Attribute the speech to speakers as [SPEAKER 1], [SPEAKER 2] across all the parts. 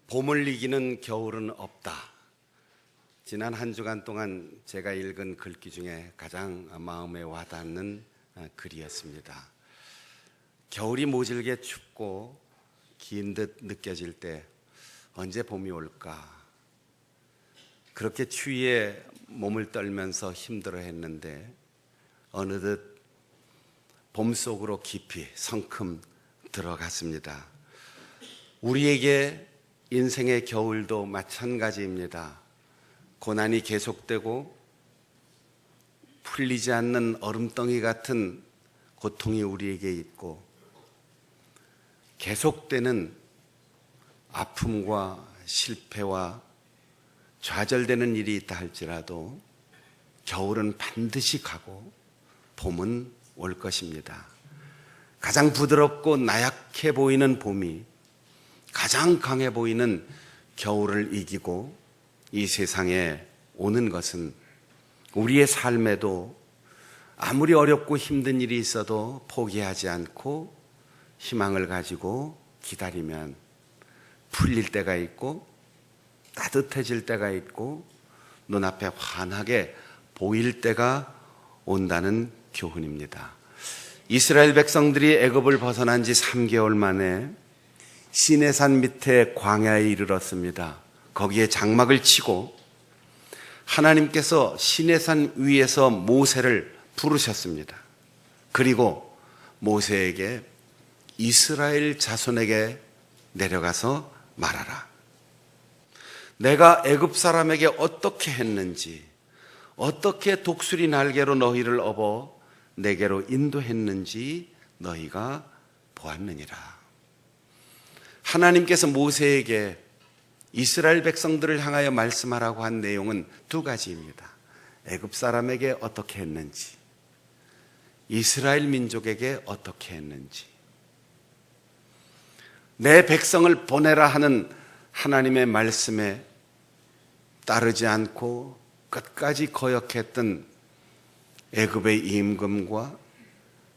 [SPEAKER 1] 봄을 이기는 겨울은 없다. 지난 한 주간 동안 제가 읽은 글귀 중에 가장 마음에 와닿는 글이었습니다. 겨울이 모질게 춥고 긴 듯 느껴질 때 언제 봄이 올까? 그렇게 추위에 몸을 떨면서 힘들어했는데 어느덧 봄 속으로 깊이 성큼 들어갔습니다. 우리에게 인생의 겨울도 마찬가지입니다. 고난이 계속되고 풀리지 않는 얼음덩이 같은 고통이 우리에게 있고 계속되는 아픔과 실패와 좌절되는 일이 있다 할지라도 겨울은 반드시 가고 봄은 올 것입니다. 가장 부드럽고 나약해 보이는 봄이 가장 강해 보이는 겨울을 이기고 이 세상에 오는 것은 우리의 삶에도 아무리 어렵고 힘든 일이 있어도 포기하지 않고 희망을 가지고 기다리면 풀릴 때가 있고 따뜻해질 때가 있고 눈앞에 환하게 보일 때가 온다는 교훈입니다. 이스라엘 백성들이 애굽을 벗어난 지 3개월 만에 시내산 밑에 광야에 이르렀습니다. 거기에 장막을 치고 하나님께서 시내산 위에서 모세를 부르셨습니다. 그리고 모세에게 이스라엘 자손에게 내려가서 말하라. 내가 애굽 사람에게 어떻게 했는지, 어떻게 독수리 날개로 너희를 업어 내게로 인도했는지 너희가 보았느니라. 하나님께서 모세에게 이스라엘 백성들을 향하여 말씀하라고 한 내용은 두 가지입니다. 애굽 사람에게 어떻게 했는지, 이스라엘 민족에게 어떻게 했는지. 내 백성을 보내라 하는 하나님의 말씀에 따르지 않고 끝까지 거역했던 애굽의 임금과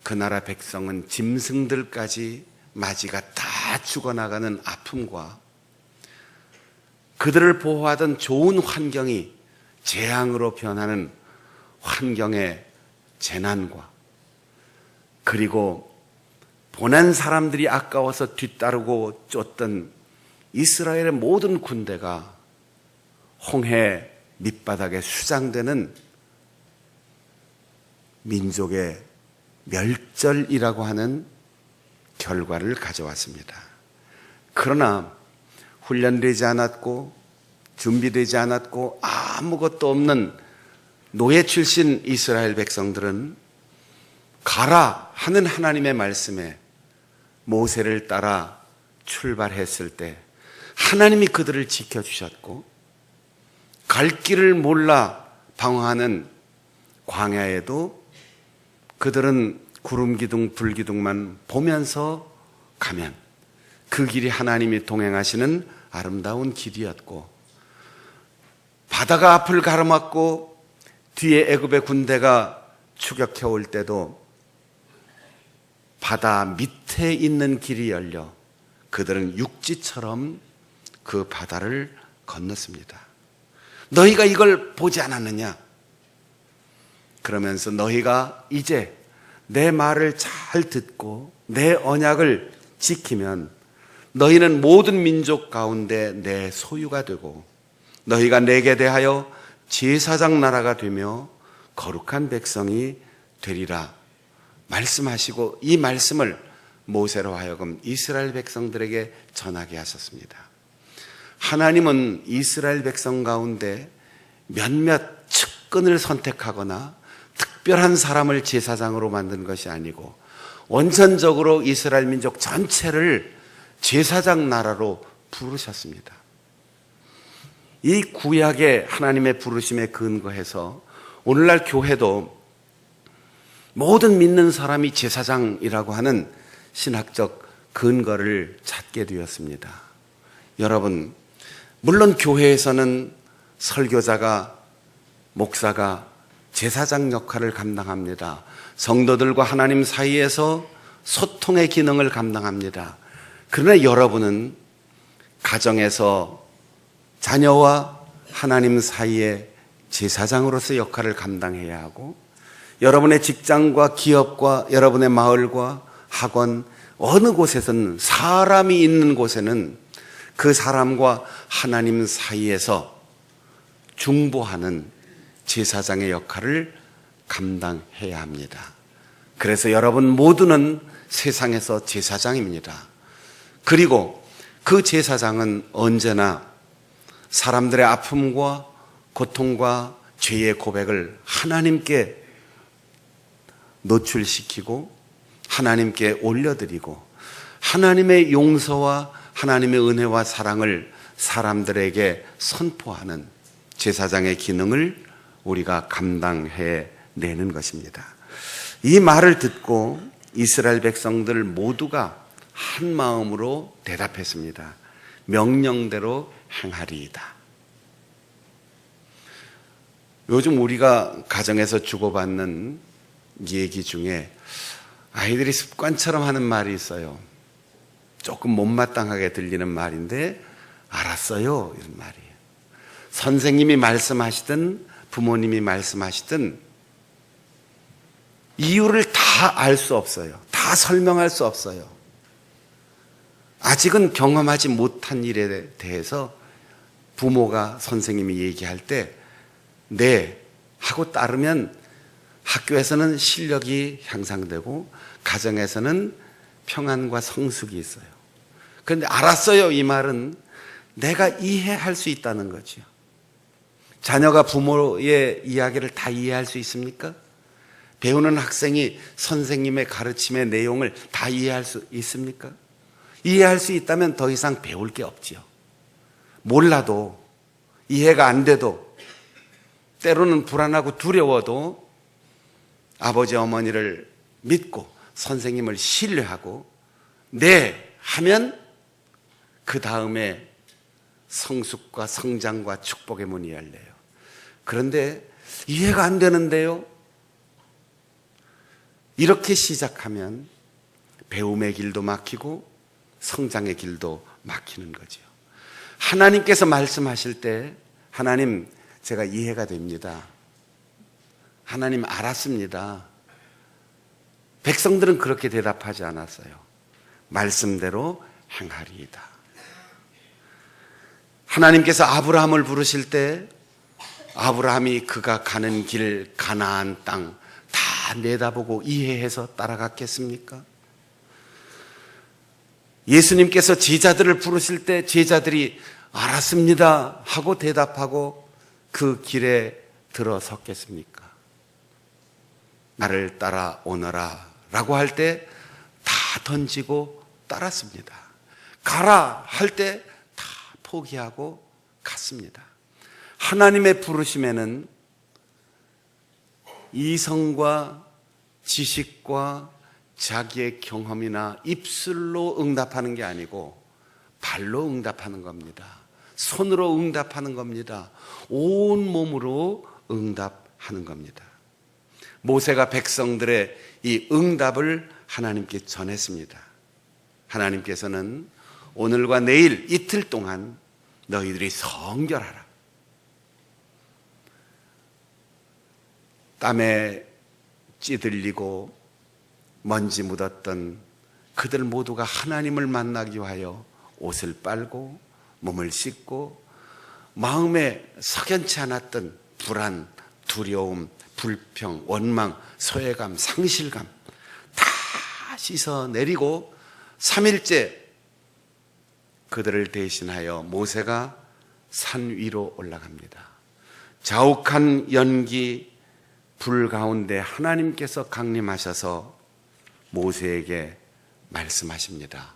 [SPEAKER 1] 그 나라 백성은 짐승들까지 맞이가 다 죽어나가는 아픔과 그들을 보호하던 좋은 환경이 재앙으로 변하는 환경의 재난과 그리고 보낸 사람들이 아까워서 뒤따르고 쫓던 이스라엘의 모든 군대가 홍해 밑바닥에 수장되는 민족의 멸절이라고 하는 결과를 가져왔습니다. 그러나 훈련되지 않았고 준비되지 않았고 아무것도 없는 노예 출신 이스라엘 백성들은 가라 하는 하나님의 말씀에 모세를 따라 출발했을 때 하나님이 그들을 지켜주셨고 갈 길을 몰라 방황하는 광야에도 그들은 구름기둥 불기둥만 보면서 가면 그 길이 하나님이 동행하시는 아름다운 길이었고 바다가 앞을 가로막고 뒤에 애굽의 군대가 추격해 올 때도 바다 밑에 있는 길이 열려 그들은 육지처럼 그 바다를 건넜습니다. 너희가 이걸 보지 않았느냐? 그러면서 너희가 이제 내 말을 잘 듣고 내 언약을 지키면 너희는 모든 민족 가운데 내 소유가 되고 너희가 내게 대하여 제사장 나라가 되며 거룩한 백성이 되리라 말씀하시고 이 말씀을 모세로 하여금 이스라엘 백성들에게 전하게 하셨습니다. 하나님은 이스라엘 백성 가운데 몇몇 측근을 선택하거나 특별한 사람을 제사장으로 만든 것이 아니고 원천적으로 이스라엘 민족 전체를 제사장 나라로 부르셨습니다. 이 구약의 하나님의 부르심에 근거해서 오늘날 교회도 모든 믿는 사람이 제사장이라고 하는 신학적 근거를 찾게 되었습니다. 여러분, 물론 교회에서는 설교자가, 목사가 제사장 역할을 감당합니다. 성도들과 하나님 사이에서 소통의 기능을 감당합니다. 그러나 여러분은 가정에서 자녀와 하나님 사이에 제사장으로서 역할을 감당해야 하고, 여러분의 직장과 기업과 여러분의 마을과 학원, 어느 곳에서는, 사람이 있는 곳에는 그 사람과 하나님 사이에서 중보하는 제사장의 역할을 감당해야 합니다. 그래서 여러분 모두는 세상에서 제사장입니다. 그리고 그 제사장은 언제나 사람들의 아픔과 고통과 죄의 고백을 하나님께 노출시키고 하나님께 올려드리고 하나님의 용서와 하나님의 은혜와 사랑을 사람들에게 선포하는 제사장의 기능을 우리가 감당해 내는 것입니다. 이 말을 듣고 이스라엘 백성들 모두가 한 마음으로 대답했습니다. 명령대로 행하리이다. 요즘 우리가 가정에서 주고받는 얘기 중에 아이들이 습관처럼 하는 말이 있어요. 조금 못마땅하게 들리는 말인데, 알았어요, 이런 말이에요. 선생님이 말씀하시든 부모님이 말씀하시든 이유를 다 알 수 없어요. 다 설명할 수 없어요. 아직은 경험하지 못한 일에 대해서 부모가 선생님이 얘기할 때 네 하고 따르면 학교에서는 실력이 향상되고 가정에서는 평안과 성숙이 있어요. 그런데 알았어요, 이 말은 내가 이해할 수 있다는 거죠. 자녀가 부모의 이야기를 다 이해할 수 있습니까? 배우는 학생이 선생님의 가르침의 내용을 다 이해할 수 있습니까? 이해할 수 있다면 더 이상 배울 게 없지요. 몰라도, 이해가 안 돼도, 때로는 불안하고 두려워도 아버지 어머니를 믿고 선생님을 신뢰하고 네 하면 그 다음에 성숙과 성장과 축복의 문이 열려요. 그런데 이해가 안 되는데요? 이렇게 시작하면 배움의 길도 막히고 성장의 길도 막히는 거죠. 하나님께서 말씀하실 때 하나님, 제가 이해가 됩니다. 하나님, 알았습니다. 백성들은 그렇게 대답하지 않았어요. 말씀대로 행하리이다. 하나님께서 아브라함을 부르실 때 아브라함이 그가 가는 길 가나안 땅 다 내다보고 이해해서 따라갔겠습니까? 예수님께서 제자들을 부르실 때 제자들이 알았습니다 하고 대답하고 그 길에 들어섰겠습니까? 나를 따라오너라 라고 할 때 다 던지고 따랐습니다. 가라 할 때 다 포기하고 갔습니다. 하나님의 부르심에는 이성과 지식과 자기의 경험이나 입술로 응답하는 게 아니고 발로 응답하는 겁니다. 손으로 응답하는 겁니다. 온 몸으로 응답하는 겁니다. 모세가 백성들의 이 응답을 하나님께 전했습니다. 하나님께서는 오늘과 내일 이틀 동안 너희들이 성결하라. 땀에 찌들리고 먼지 묻었던 그들 모두가 하나님을 만나기 위하여 옷을 빨고 몸을 씻고 마음에 석연치 않았던 불안, 두려움, 불평, 원망, 소외감, 상실감 다 씻어내리고 3일째 그들을 대신하여 모세가 산 위로 올라갑니다. 자욱한 연기, 불 가운데 하나님께서 강림하셔서 모세에게 말씀하십니다.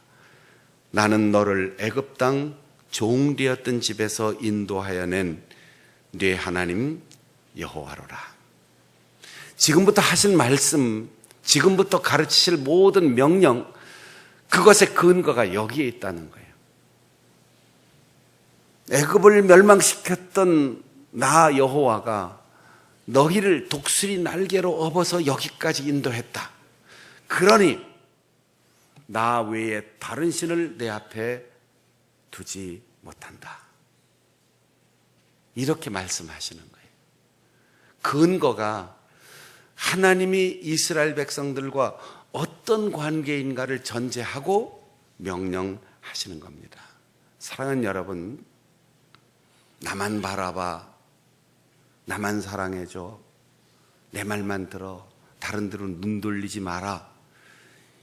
[SPEAKER 1] 나는 너를 애굽 땅 종되었던 집에서 인도하여 낸 네 하나님 여호와로라. 지금부터 하신 말씀, 지금부터 가르치실 모든 명령, 그것의 근거가 여기에 있다는 거예요. 애굽을 멸망시켰던 나 여호와가 너희를 독수리 날개로 업어서 여기까지 인도했다. 그러니 나 외에 다른 신을 내 앞에 두지 못한다. 이렇게 말씀하시는 거예요. 근거가 하나님이 이스라엘 백성들과 어떤 관계인가를 전제하고 명령하시는 겁니다. 사랑하는 여러분, 나만 바라봐, 나만 사랑해줘, 내 말만 들어, 다른 데로 눈 돌리지 마라,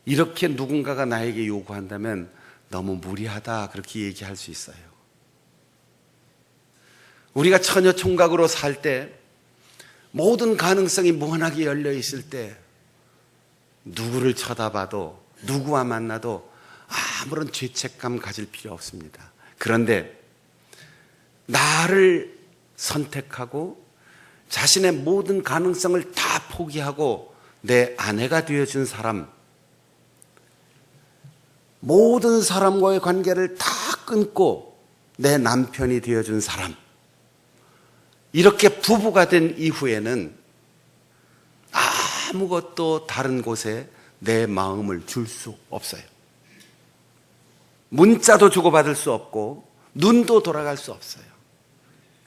[SPEAKER 1] 이렇게 누군가가 나에게 요구한다면 너무 무리하다, 그렇게 얘기할 수 있어요. 우리가 처녀 총각으로 살 때 모든 가능성이 무한하게 열려 있을 때 누구를 쳐다봐도, 누구와 만나도 아무런 죄책감 가질 필요 없습니다. 그런데 나를 선택하고 자신의 모든 가능성을 다 포기하고 내 아내가 되어준 사람, 모든 사람과의 관계를 다 끊고 내 남편이 되어준 사람, 이렇게 부부가 된 이후에는 아무것도 다른 곳에 내 마음을 줄 수 없어요. 문자도 주고받을 수 없고 눈도 돌아갈 수 없어요.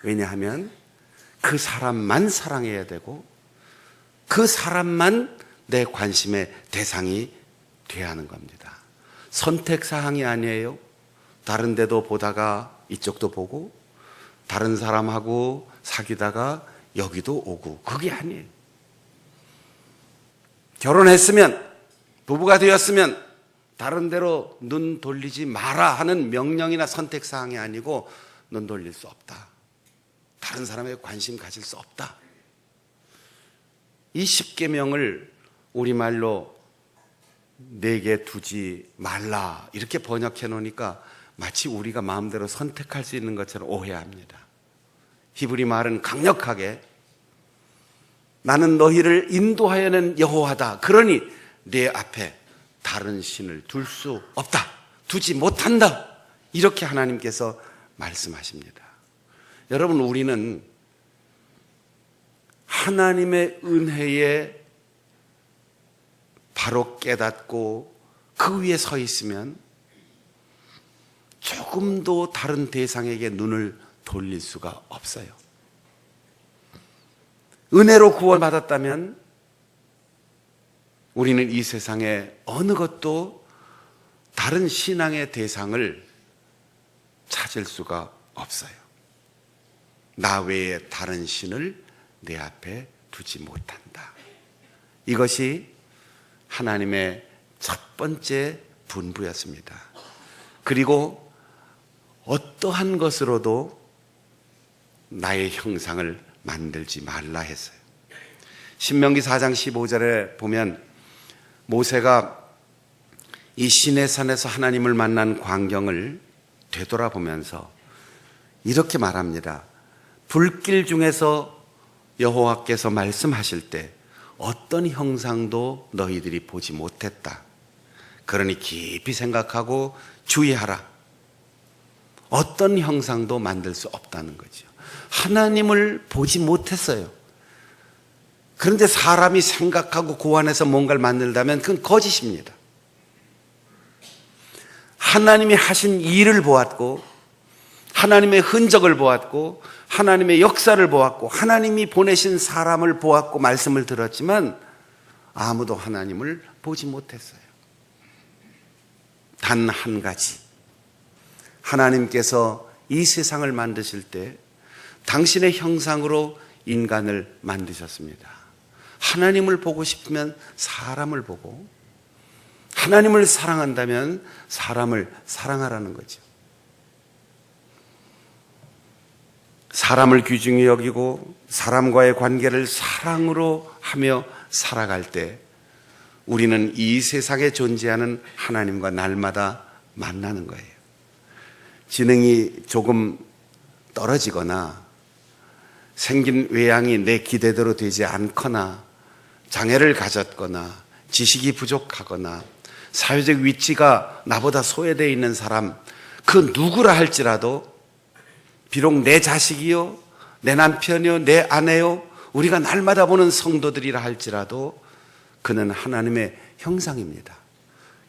[SPEAKER 1] 왜냐하면 그 사람만 사랑해야 되고 그 사람만 내 관심의 대상이 돼야 하는 겁니다. 선택사항이 아니에요. 다른 데도 보다가 이쪽도 보고 다른 사람하고 사귀다가 여기도 오고, 그게 아니에요. 결혼했으면, 부부가 되었으면 다른 데로 눈 돌리지 마라 하는 명령이나 선택사항이 아니고 눈 돌릴 수 없다, 다른 사람에게 관심 가질 수 없다. 이 10계명을 우리말로 내게 두지 말라 이렇게 번역해 놓으니까 마치 우리가 마음대로 선택할 수 있는 것처럼 오해합니다. 히브리 말은 강력하게 나는 너희를 인도하여낸 여호와다, 그러니 내 앞에 다른 신을 둘 수 없다, 두지 못한다, 이렇게 하나님께서 말씀하십니다. 여러분, 우리는 하나님의 은혜에 바로 깨닫고 그 위에 서 있으면 조금도 다른 대상에게 눈을 돌릴 수가 없어요. 은혜로 구원받았다면 우리는 이 세상에 어느 것도 다른 신앙의 대상을 찾을 수가 없어요. 나 외에 다른 신을 내 앞에 두지 못한다. 이것이 하나님의 첫 번째 분부였습니다. 그리고 어떠한 것으로도 나의 형상을 만들지 말라 했어요. 신명기 4장 15절에 보면 모세가 이 시내산에서 하나님을 만난 광경을 되돌아보면서 이렇게 말합니다. 불길 중에서 여호와께서 말씀하실 때 어떤 형상도 너희들이 보지 못했다. 그러니 깊이 생각하고 주의하라. 어떤 형상도 만들 수 없다는 거죠. 하나님을 보지 못했어요. 그런데 사람이 생각하고 고안해서 뭔가를 만들다면 그건 거짓입니다. 하나님이 하신 일을 보았고, 하나님의 흔적을 보았고, 하나님의 역사를 보았고, 하나님이 보내신 사람을 보았고 말씀을 들었지만 아무도 하나님을 보지 못했어요. 단 한 가지, 하나님께서 이 세상을 만드실 때 당신의 형상으로 인간을 만드셨습니다. 하나님을 보고 싶으면 사람을 보고, 하나님을 사랑한다면 사람을 사랑하라는 거죠. 사람을 귀중히 여기고 사람과의 관계를 사랑으로 하며 살아갈 때 우리는 이 세상에 존재하는 하나님과 날마다 만나는 거예요. 지능이 조금 떨어지거나 생긴 외양이 내 기대대로 되지 않거나 장애를 가졌거나 지식이 부족하거나 사회적 위치가 나보다 소외되어 있는 사람, 그 누구라 할지라도 비록 내 자식이요, 내 남편이요, 내 아내요, 우리가 날마다 보는 성도들이라 할지라도 그는 하나님의 형상입니다.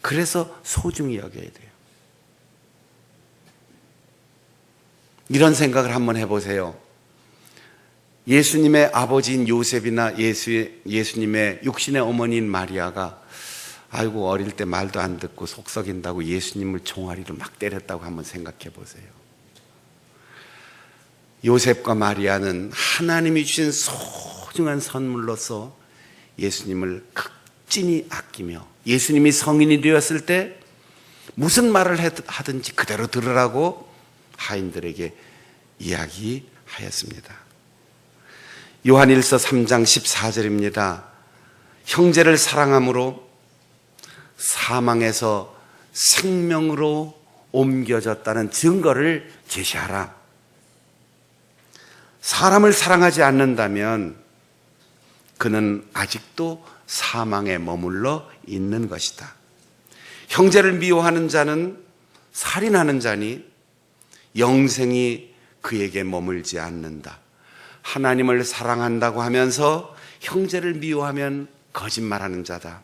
[SPEAKER 1] 그래서 소중히 여겨야 돼요. 이런 생각을 한번 해보세요. 예수님의 아버지인 요셉이나 예수님의 육신의 어머니인 마리아가 아이고 어릴 때 말도 안 듣고 속 썩인다고 예수님을 종아리로 막 때렸다고 한번 생각해 보세요. 요셉과 마리아는 하나님이 주신 소중한 선물로서 예수님을 극진히 아끼며 예수님이 성인이 되었을 때 무슨 말을 하든지 그대로 들으라고 하인들에게 이야기하였습니다. 요한일서 3장 14절입니다. 형제를 사랑함으로 사망에서 생명으로 옮겨졌다는 증거를 제시하라. 사람을 사랑하지 않는다면 그는 아직도 사망에 머물러 있는 것이다. 형제를 미워하는 자는 살인하는 자니 영생이 그에게 머물지 않는다. 하나님을 사랑한다고 하면서 형제를 미워하면 거짓말하는 자다.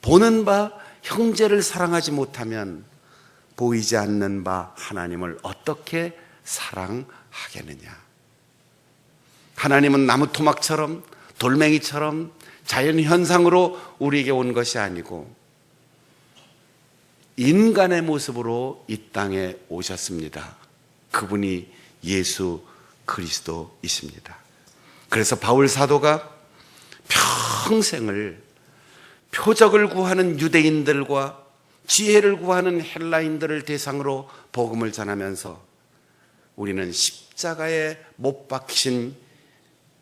[SPEAKER 1] 보는 바 형제를 사랑하지 못하면 보이지 않는 바 하나님을 어떻게 사랑하겠느냐. 하나님은 나무 토막처럼 돌멩이처럼 자연현상으로 우리에게 온 것이 아니고 인간의 모습으로 이 땅에 오셨습니다. 그분이 예수 그리스도이십니다. 그래서 바울 사도가 평생을 표적을 구하는 유대인들과 지혜를 구하는 헬라인들을 대상으로 복음을 전하면서 우리는 십자가에 못 박히신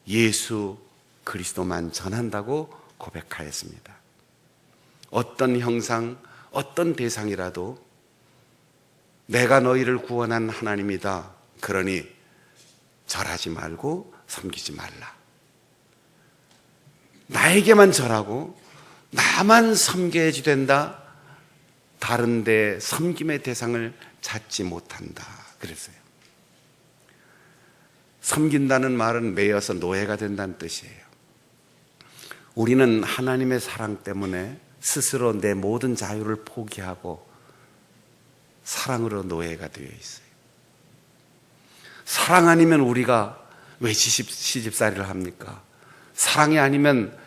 [SPEAKER 1] 예수 그리스도만 전한다고 고백하였습니다. 어떤 형상, 어떤 대상이라도 내가 너희를 구원한 하나님이다. 그러니 절하지 말고 섬기지 말라. 나에게만 절하고 나만 섬겨야지 된다. 다른 데 섬김의 대상을 찾지 못한다. 그랬어요. 섬긴다는 말은 매여서 노예가 된다는 뜻이에요. 우리는 하나님의 사랑 때문에 스스로 내 모든 자유를 포기하고 사랑으로 노예가 되어 있어요. 사랑 아니면 우리가 왜 시집살이를 합니까? 사랑이 아니면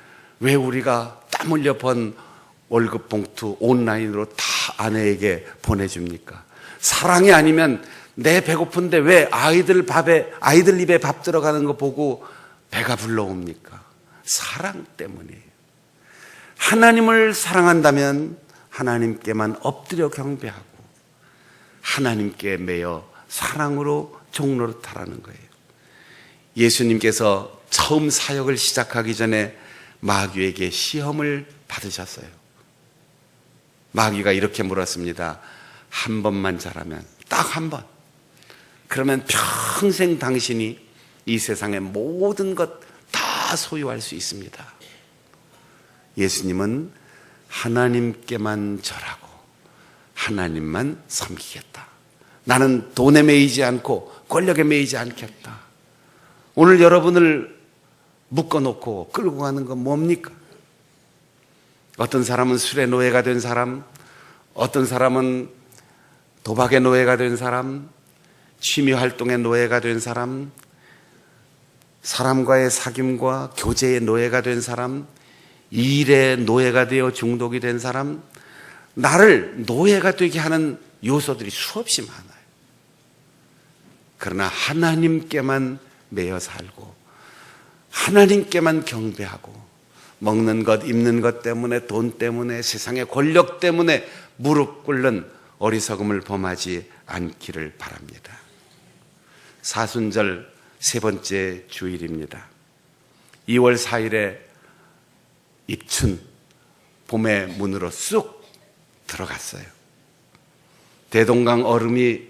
[SPEAKER 1] 왜 우리가 땀 흘려 번 월급 봉투 온라인으로 다 아내에게 보내줍니까? 사랑이 아니면 내 배고픈데 왜 아이들 입에 밥 들어가는 거 보고 배가 불러옵니까? 사랑 때문이에요. 하나님을 사랑한다면 하나님께만 엎드려 경배하고 하나님께 매여 사랑으로 종노릇하라는 거예요. 예수님께서 처음 사역을 시작하기 전에 마귀에게 시험을 받으셨어요. 마귀가 이렇게 물었습니다. 한 번만 잘하면, 딱 한 번. 그러면 평생 당신이 이 세상의 모든 것 다 소유할 수 있습니다. 예수님은 하나님께만 절하고 하나님만 섬기겠다. 나는 돈에 매이지 않고 권력에 매이지 않겠다. 오늘 여러분을 묶어놓고 끌고 가는 건 뭡니까? 어떤 사람은 술의 노예가 된 사람, 어떤 사람은 도박의 노예가 된 사람, 취미활동의 노예가 된 사람, 사람과의 사귐과 교제의 노예가 된 사람, 일의 노예가 되어 중독이 된 사람, 나를 노예가 되게 하는 요소들이 수없이 많아요. 그러나 하나님께만 매여 살고 하나님께만 경배하고 먹는 것, 입는 것 때문에, 돈 때문에, 세상의 권력 때문에 무릎 꿇는 어리석음을 범하지 않기를 바랍니다. 사순절 세 번째 주일입니다. 2월 4일에 입춘, 봄의 문으로 쑥 들어갔어요. 대동강 얼음이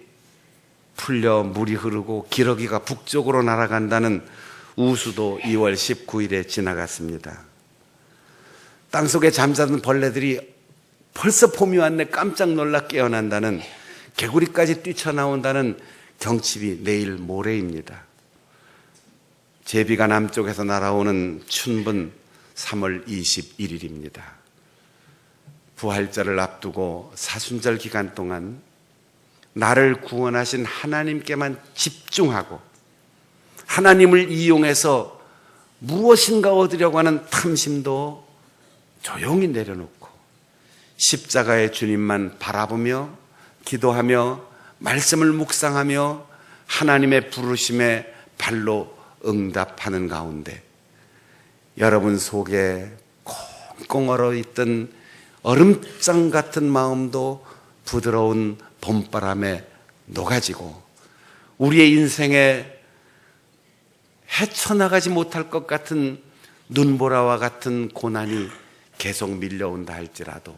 [SPEAKER 1] 풀려 물이 흐르고 기러기가 북쪽으로 날아간다는 우수도 2월 19일에 지나갔습니다. 땅속에 잠자던 벌레들이 벌써 봄이 왔네 깜짝 놀라 깨어난다는, 개구리까지 뛰쳐나온다는 경칩이 내일 모레입니다. 제비가 남쪽에서 날아오는 춘분 3월 21일입니다. 부활절을 앞두고 사순절 기간 동안 나를 구원하신 하나님께만 집중하고 하나님을 이용해서 무엇인가 얻으려고 하는 탐심도 조용히 내려놓고 십자가의 주님만 바라보며 기도하며 말씀을 묵상하며 하나님의 부르심에 발로 응답하는 가운데 여러분 속에 꽁꽁 얼어있던 얼음장 같은 마음도 부드러운 봄바람에 녹아지고 우리의 인생에 헤쳐나가지 못할 것 같은 눈보라와 같은 고난이 계속 밀려온다 할지라도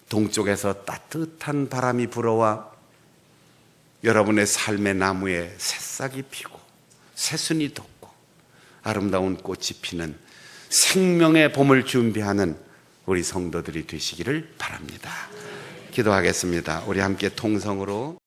[SPEAKER 1] 동쪽에서 따뜻한 바람이 불어와 여러분의 삶의 나무에 새싹이 피고 새순이 돋고 아름다운 꽃이 피는 생명의 봄을 준비하는 우리 성도들이 되시기를 바랍니다. 기도하겠습니다. 우리 함께 통성으로